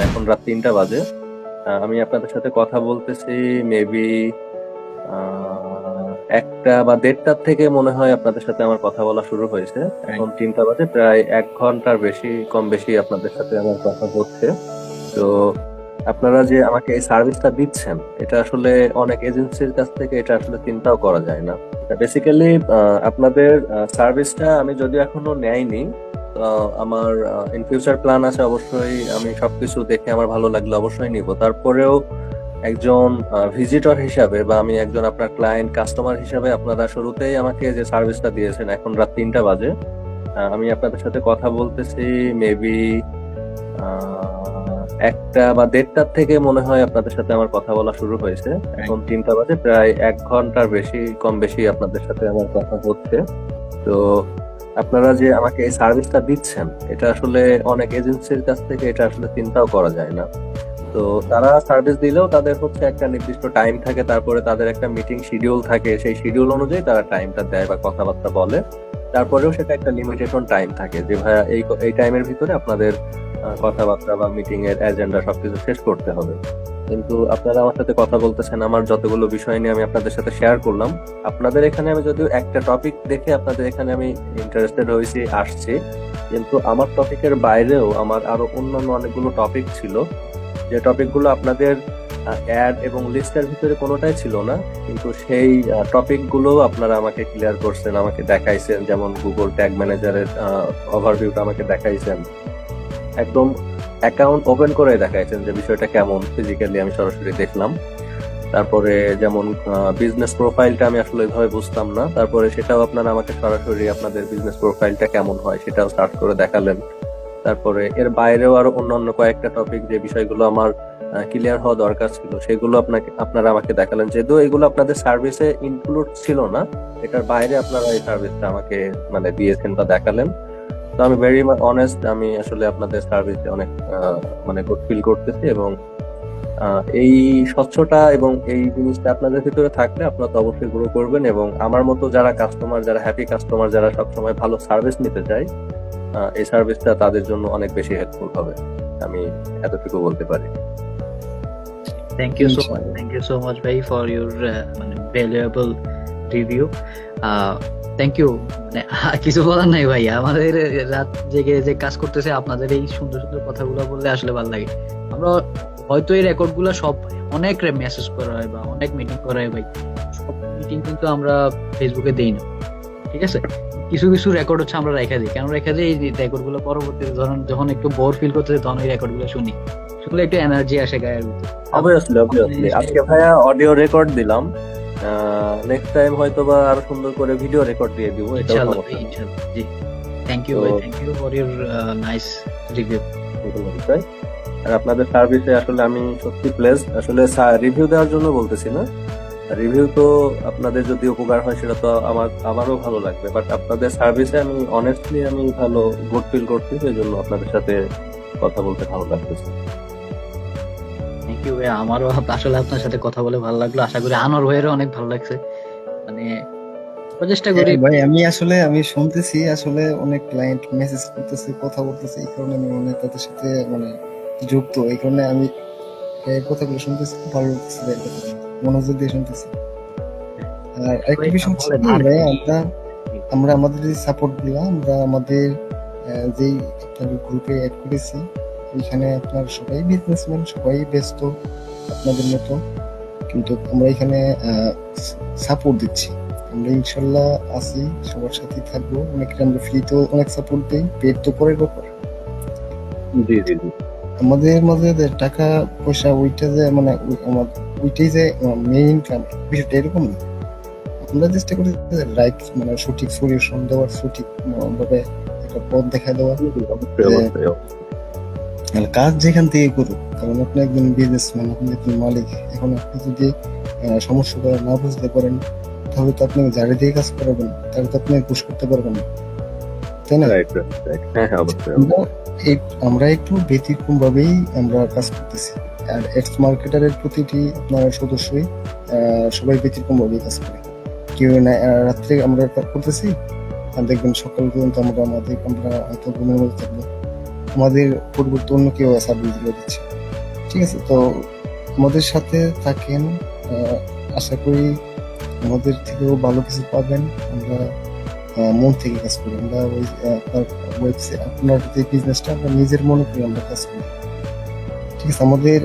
এখন রাত 3টা বাজে। আমি আপনাদের সাথে কথা বলতেছি মেবি 1টা বা 1:30টার থেকে মনে হয় আপনাদের সাথে আমার কথা বলা শুরু হয়েছে। এখন 3টা বাজে, প্রায় 1 ঘন্টার বেশি কম বেশি আপনাদের সাথে আমার কথা হচ্ছে। তো আপনারা যে আমাকে এই সার্ভিসটা দিচ্ছেন, এটা আসলে অনেক এজেন্সির কাছ থেকে এটা আসলে চিন্তাও করা যায় না। বেসিক্যালি আপনাদের সার্ভিসটা আমি যদিও এখনো নেইনি, আমার ইন ফিউচার প্ল্যান আছে, অবশ্যই আমি সবকিছু দেখে আমার ভালো লাগলে অবশ্যই নিব। তারপরেও একজন ভিজিটর হিসাবে বা আমি একজন আপনার ক্লায়েন্ট কাস্টমার হিসাবে আপনারা শুরুতেই আমাকে যে সার্ভিসটা দিয়েছেন, এখন রাত 3টা বাজে, আমি আপনাদের সাথে কথা বলতেছি মেবি 1টা বা 1:30টার থেকে মনে হয় আপনাদের সাথে আমার কথা বলা শুরু হয়েছে। এখন 3টা বাজে, প্রায় 1 ঘন্টার বেশি কম বেশি আপনাদের সাথে আমার কথা হচ্ছে। তো আপনারা যে আমাকে এই সার্ভিসটা দিচ্ছেন, এটা আসলে অনেক এজেন্সির কাছ থেকে এটা আসলে চিন্তাও করা যায় না। তো তারা সার্ভিস দিলেও তাদের হচ্ছে একটা নির্দিষ্ট টাইম থাকে, তারপরে তাদের একটা মিটিং শিডিউল থাকে, সেই শিডিউল অনুযায়ী তারা টাইমটা দেয় বা কথাবার্তা বলে। তারপরেও সেটা একটা লিমিটেশন টাইম থাকে যে ভাইয়া এই টাইমের ভিতরে আপনাদের কথাবার্তা বা মিটিং এর এজেন্ডা সবকিছু শেষ করতে হবে। কিন্তু আপনারা আমার সাথে কথা বলতেছেন, আমার যতগুলো বিষয় নিয়ে আমি আপনাদের সাথে শেয়ার করলাম, আপনাদের এখানে আমি যদিও একটা টপিক দেখে আপনাদের এখানে আমি ইন্টারেস্টেড হয়েছি, আসছি, কিন্তু আমার টপিকের বাইরেও আমার আরো অন্যান্য অনেকগুলো টপিক ছিল, যে টপিকগুলো আপনাদের অ্যাড এবং লিস্টের ভিতরে কোনোটাই ছিল না, কিন্তু সেই টপিকগুলো আপনারা আমাকে ক্লিয়ার করছেন, আমাকে দেখাইছেন। যেমন গুগল ট্যাগ ম্যানেজারের ওভারভিউটা আমাকে দেখাইছেন, একদম অ্যাকাউন্ট ওপেন করে দেখাইছেন যে বিষয়টা কেমন, ফিজিক্যালি আমি সরাসরি দেখলাম। তারপরে যেমন বিজনেস প্রোফাইলটা আমি আসলে ওইভাবে বুঝতাম না, তারপরে সেটাও আপনারা আমাকে সরাসরি আপনাদের বিজনেস প্রোফাইলটা কেমন হয় সেটাও সার্চ করে দেখালেন। তারপরে এর বাইরেও আরো অন্যান্য কয়েকটা টপিক, যে বিষয়গুলো আমার ক্লিয়ার হওয়া দরকার ছিল, সেগুলো আপনারা আমাকে দেখালেন। যেহেতু এগুলো আপনাদের সার্ভিসে ইনক্লুড ছিল না, এটার বাইরে আপনারা এই সার্ভিসটা আমাকে মানে দিয়েছেন বা দেখালেন। তো আমি ভেরি অনেস্ট, আমি আসলে আপনাদের সার্ভিসে অনেক মানে গুড ফিল করতেছি। এবং এই স্বচ্ছতা এবং এই জিনিসটা আপনাদের ভিতরে থাকলে আপনারা তো অবশ্যই গ্রো করবেন, এবং আমার মতো যারা কাস্টমার, যারা হ্যাপি কাস্টমার, যারা সবসময় ভালো সার্ভিস নিতে চায়, এই সার্ভিসটা তাদের জন্য অনেক বেশি হেল্পফুল হবে, আমি এতটুকু বলতে পারি। থ্যাংক ইউ সো মাচ ভাই ফর ইউর মানে ভ্যালুয়েবল রিভিউ। Thank you. মানে কিছু বলার নাই ভাই, আমাদের রাত জেগে যে কাজ করতেছে, আপনাদের এই সুন্দর সুন্দর কথাগুলো বললে আসলে ভালো লাগে। আমরা হয়তো এই রেকর্ড গুলো সব অনেক মেসেজ করা হয় বা অনেক মিটিং করা হয় ভাই, সব মিটিং কিন্তু আমরা ফেসবুকে দেই না, ঠিক আছে? কিছু কিছু রেকর্ড হচ্ছে আমরা রেখে দিই। কেন রেখে দিই? এই রেকর্ড গুলো পরবর্তীতে ধরেন যখন একটু বোর ফিল করতেছে, তখন এই রেকর্ড গুলো শুনি, শুনলে একটু এনার্জি আসে গায়ের ভিতরে। অবভিয়াসলি আজকে ভাইয়া অডিও রেকর্ড দিলাম, নেক্সট টাইম হয়তো বা আরো সুন্দর করে ভিডিও রেকর্ড দিয়ে দিব, এটাও ইনশাআল্লাহ সমস্যা নেই। ইনশাআল্লাহ। জি, থ্যাংক ইউ তো ভাই, thank you for your nice review. এগুলো বিষয়। আর আপনাদের সার্ভিসে আসলে আমি সত্যি প্লেসড, আসলে রিভিউ দেওয়ার জন্য বলতেছি না, রিভিউ তো আপনাদের যদি উপকার হয় সেটা তো আমারও ভালো লাগবে, বাট আপনাদের সার্ভিসে আমি অনেস্টলি আমি ভালো গুড ফিল করছি, এই জন্য আপনাদের সাথে কথা বলতে ভালো লাগতেছে। থ্যাংক ইউ ভাই, আমারও আসলে আপনার সাথে কথা বলে ভালো লাগলো। আশা করি আনোয়ার ভাইয়েরও অনেক ভালো লাগছে। মানে চেষ্টা করি। ভাই আমি শুনতেছি আসলে অনেক ক্লায়েন্ট মেসেজ করতেছে, কথা বলতেছে, এই কারণে আমি মানে তাদের সাথে মানে যুক্ত, এই কারণে আমি এই কথাগুলো শুনতেছি, খুব ভালো লাগতেছে ভাই, কথাগুলো মনোযোগ দিয়ে শুনতেছি। আর একটা ভাই, বিষয় হচ্ছে বলেন কি আর ভাই, কি? আমরা আমাদের যে সাপোর্ট গুলা আমরা আমাদের যেই আপনার গ্রুপে অ্যাড করেছি, এখানে আপনার সবাই বিজনেসম্যান, সবাই ব্যস্ত আপনাদের মতো, কিন্তু আমরা এখানে সাপোর্ট দিচ্ছি। আমরা ইনশাল্লাহ আছি, সবার সাথে থাকবো। অনেকে আমরা ফ্রিতেও অনেক সাপোর্ট দিই, পেড তো পরের ব্যাপার। জি জি জি। আমাদের মাঝে যে টাকা পয়সা ওইটা যে মানে ওইটাই যে মেইন ইনকাম, বিষয়টা এরকম না। আমরা চেষ্টা করি রাইট মানে সঠিক সলিউশন দেওয়ার, সঠিক ভাবে একটা পথ দেখা দেওয়ার। অবশ্যই অবশ্যই অবশ্যই। আর কাজ যেখান থেকে করুক, কারণ আপনি একজন বিজনেসম্যান, আপনি একজন মালিক, এখন আপনি যদি সমস্যাটা না বুঝতে পারেন, তাহলে তো আপনি যারে দিয়ে কাজ করাবেন তাহলে তো আপনি পুশ করতে পারবেন না, তাই না? রাইট রাইট রাইট, হ্যাঁ হ্যাঁ অবশ্যই। আমরা একটু ব্যতিক্রম ভাবেই আমরা কাজ করতেছি। আর এক্স মার্কেটারের প্রতিটি আপনার সদস্যই সবাই ব্যতিক্রম ভাবেই কাজ করে। কেউ না রাত্রে আমরা করতেছি, আর দেখবেন সকাল পর্যন্ত আমরা হয়তো ঘুমের মধ্যে থাকবো। আমাদের পরিবর্তে অন্য কেউ সার্ভিস গুলো দিচ্ছে। ঠিক আছে, তো আমাদের সাথে থাকেন, আশা করি আমাদের থেকেও ভালো কিছু পাবেন। আমরা মন থেকে কাজ করি, আমরা ওই আপনার ওয়েবসাইট, আপনার যে বিজনেসটা আমরা নিজের মনে করি আমরা কাজ করি। ঠিক আছে, আমাদের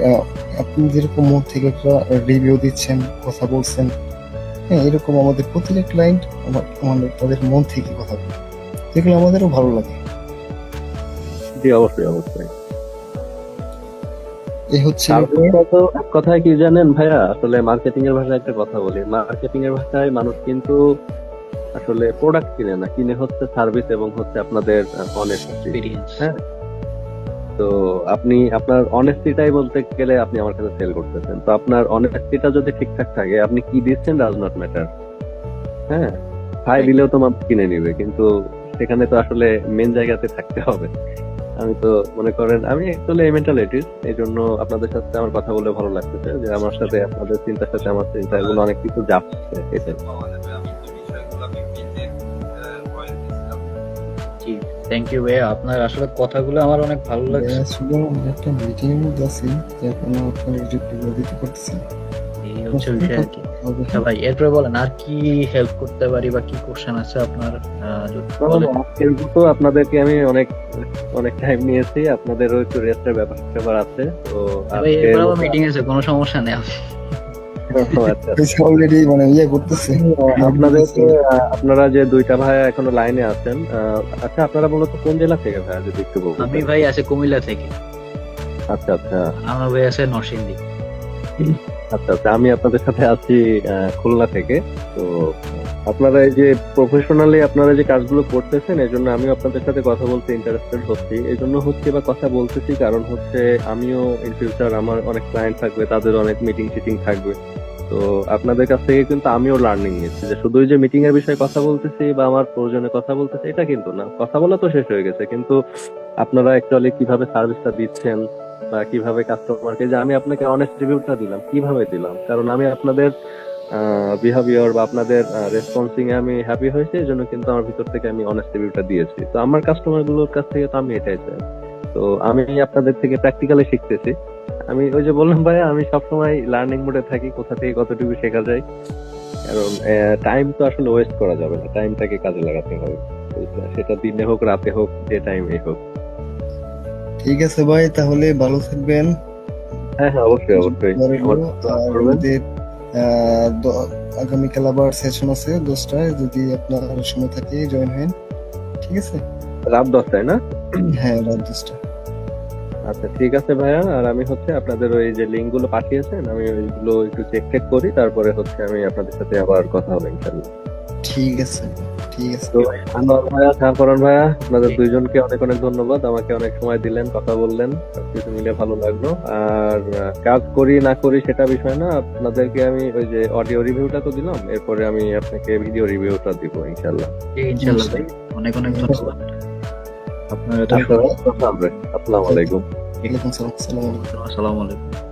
আপনি যেরকম মন থেকে একটা রিভিউ দিচ্ছেন, কথা বলছেন, হ্যাঁ, এরকম আমাদের প্রতিটা ক্লায়েন্ট আমাদের তাদের মন থেকে কথা বলে, যেগুলো আমাদেরও ভালো লাগে। জি, অবশ্যই অবশ্যই। এই হচ্ছে সার্ভিসটা তো এক কথায় কি জানেন ভাইয়া, আসলে মার্কেটিং এর ভাষায় একটা কথা বলি, মার্কেটিং এর ভাষায় মানুষ কিন্তু আসলে প্রোডাক্ট কিনে না, কিনে হচ্ছে সার্ভিস এবং হচ্ছে আপনাদের অনেস্টি। এক্সপিরিয়েন্স। হ্যাঁ, তো আপনি আপনার অনেস্টিটাই বলতে গেলে আপনি আমার কাছে সেল করতেছেন, তো আপনার অনেস্টিটা যদি ঠিকঠাক থাকে, আপনি কি দিচ্ছেন ডাজ নট ম্যাটার। হ্যাঁ, হাই দিলেও তো মানুষ কিনে নিবে, কিন্তু সেখানে তো আসলে মেন জায়গাতে থাকতে হবে। আমি তো মনে করেন আমি অ্যাকচুয়ালি এই মেন্টালিটির, এই জন্য আপনাদের সাথে আমার কথা বলে ভালো লাগতেছে যে আমার সাথে আপনাদের চিন্তার সাথে আমার চিন্তাগুলো অনেক কিছু যাচ্ছে। এটাই। জি, থ্যাংক ইউ ভাইয়া, আপনার আসলে কথাগুলো আমার অনেক ভালো লাগছে। আসলে আমরা একটা মিটিং এর মধ্যে আছি, যার কারণে আপনার রিপ্লাই দিতে পারতেছি না। এই হচ্ছে বিষয় আর কি। আচ্ছা ভাই, এরপরে বলেন আর কি হেল্প করতে পারি বা কি কোশ্চেন আছে আপনার, যদি বলেন। আজকের মতো আপনাদেরকে আমি অনেক অনেক টাইম নিয়েছি, আপনাদেরও একটু রেস্টের ব্যাপার আছে, তো ভাই আজকের এরপরে আবার মতো- মিটিং আছে, কোনো সমস্যা নেই। আচ্ছা, অলরেডি মানে করতেছে। আপনাদেরকে আপনারা যে দুইটা ভাইয়া এখনো লাইনে আছেন, আচ্ছা আপনারা মূলত কোন জেলা থেকে ভাইয়া যদি একটু বলতেন? আমি ভাই আছে কুমিল্লা থেকে, আচ্ছা আচ্ছা আমার ভাই আছে নরসিংদী। আচ্ছা আচ্ছা, আমি আপনাদের সাথে আছি খুলনা থেকে। তো আপনারা এই যে প্রফেশনালি আপনারা যে কাজগুলো করতেছেন, এই জন্য আমিও আপনাদের সাথে কথা বলতে ইন্টারেস্টেড হচ্ছি। এই জন্য হচ্ছে বা কথা বলতেছি কারণ হচ্ছে আমিও ইন ফিউচার আমার অনেক ক্লায়েন্ট থাকবে, তাদের অনেক মিটিং টিটিং থাকবে। তো আপনাদের কাছ থেকে কিন্তু আমিও লার্নিং নিচ্ছি, যে শুধুই যে মিটিং এর বিষয়ে কথা বলতেছি বা আমার প্রয়োজনে কথা বলতেছি এটা কিন্তু না, কথা বলা তো শেষ হয়ে গেছে, কিন্তু আপনারা অ্যাকচুয়ালি কিভাবে সার্ভিসটা দিচ্ছেন বা কিভাবে কাস্টমারকে, যে আমি আপনাকে অনেস্ট রিভিউটা দিলাম, কিভাবে দিলাম, কারণ আমি আপনাদের বিহেভিয়ার বা আপনাদের রেসপন্সিং এ আমি হ্যাপি হয়েছি, এই জন্য কিন্তু আমার ভিতর থেকে আমি অনেস্ট রিভিউটা দিয়েছি। তো আমার কাস্টমার গুলোর কাছ থেকে তো আমি এটাই চাই। তো আমি আপনাদের থেকে প্র্যাকটিক্যালি শিখতেছি। আমি ওই যে বললাম ভাইয়া, আমি সবসময় লার্নিং মোডে থাকি, কোথা থেকে কতটুকু শেখা যায়, কারণ টাইম তো আসলে ওয়েস্ট করা যাবে না, টাইমটাকে কাজে লাগাতে হবে। তো সেটা দিনে হোক রাতে হোক, যে টাইমে হোক। ঠিক আছে ভাই, তাহলে ভালো থাকবেন। হ্যাঁ হ্যাঁ, অবশ্যই অবশ্যই। পরে আমার বলো, দোয়া আর করবেন। আমাদের আগামীকাল আবার সেশন আছে 10টায়, যদি আপনার সময় থাকে জয়েন হেন। ঠিক আছে, রাত 10টায় না? হ্যাঁ, রাত 10টা। আচ্ছা ঠিক আছে ভাইয়া, আর আমি হচ্ছে আপনাদের ওই যে লিঙ্ক গুলো পাঠিয়েছেন, আমি ওইগুলো একটু চেক করি, তারপরে হচ্ছে আমি আপনাদের সাথে আবার কথা হবে ইনশাল্লাহ। ঠিক আছে, ঠিক আছে। তো ধন্যবাদ ভাইয়া, শাহপরান ভাইয়া, আপনাদের দুইজনকে অনেক অনেক ধন্যবাদ, আমাকে অনেক সময় দিলেন, কথা বললেন, সবকিছু মিলে ভালো লাগলো। আর কাজ করি না করি সেটা বিষয় না, আপনাদেরকে আমি ওই যে অডিও রিভিউটা তো দিলাম, এরপরে আমি আপনাকে ভিডিও রিভিউটা দিব ইনশাল্লাহ। ইনশাল্লাহ ভাই, অনেক অনেক ধন্যবাদ আপনার এটা। আসসালামু আলাইকুম। ওয়ালাইকুম সালাম। আসসালামু আলাইকুম। আসসালামু আলাইকুম।